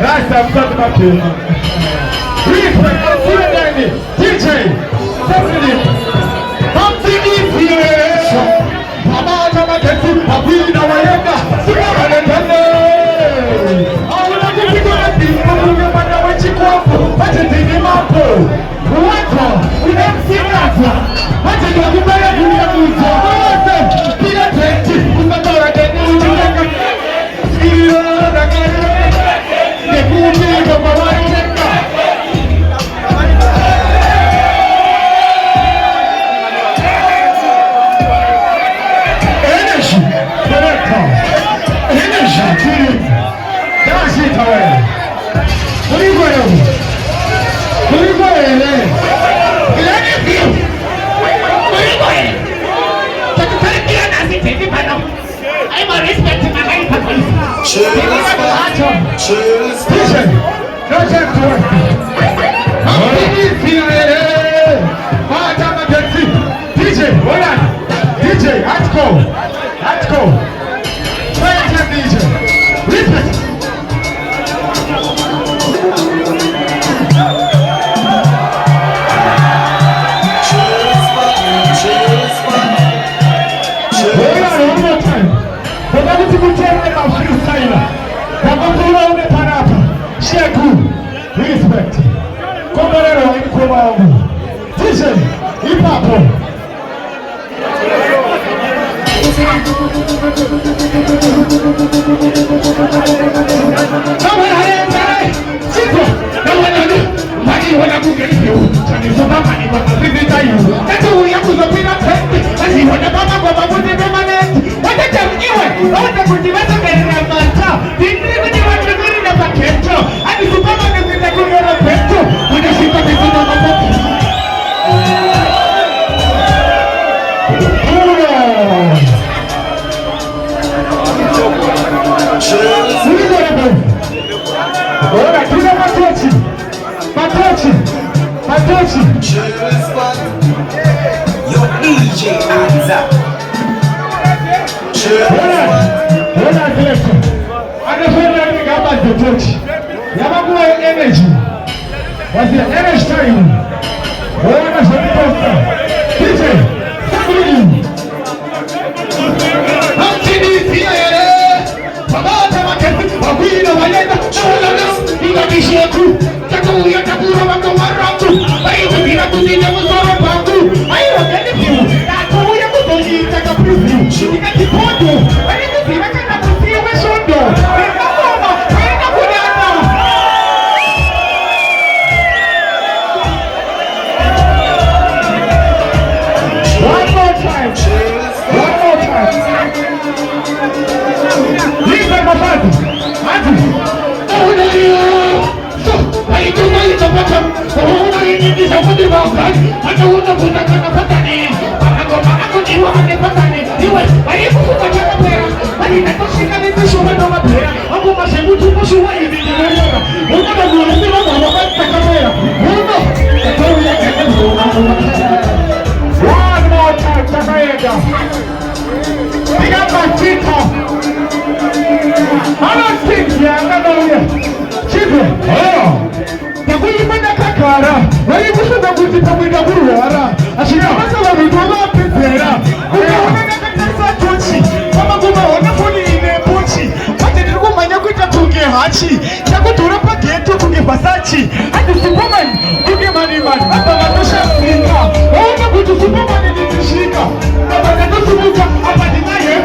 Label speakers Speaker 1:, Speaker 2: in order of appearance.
Speaker 1: Rasta mtoto mapema. Respect for Sudan. DJ. President. Something is here. Baba kama kesi papi na wayenda. Sika nende. Auna kupigwa na timu mungu mwana wechi kwapo. Pate tini mapo. Wako. Unemsikata. Pate kwa kubaya dunia mwizo. Wawase. Pila tenti. Umatora deni ujuleka. Sikio na kere. Let's go. Try again, DJ. Repeat. One more time. But I want to tell them about freestyler. Kakakula umeparapa. Sheku. Respect. Kombolero ilikuwa wangu. DJ. Ipapo.
Speaker 2: Your DJ Isaac.
Speaker 1: Energy. Was the energy time? What was the poster? DJ, I'm TD here. Baba, I'm Wawina wayenda Shulana Ina kisheku Taku ya takura wako waraku Baitu bila kuzina mzora paku Ayo gani piu Taku ya kutoji taka preview Ika kipodo Ayo kuzina kana kusiwe shondo Ika mama Ayo kudana One more time One more time Listen mafatu One more time, Takaeda. We got my feet off. I don't think, yeah, I'm not here. Children, oh. Takuimana kakara. Wali musuka kuzita mwida kuruwara. Ashina masa wa mikoba pepera. Kukaona nakatasa tochi. Kama kumaona funi ine pochi. Kate niluku manya kuita tunge hachi. Chaku turapa geto tunge basachi. Ati Superman, tunge maniman. Hapa watosha Afrika. Waona kutu Superman nitishika. Hapa natosumuka, hapa ninaye.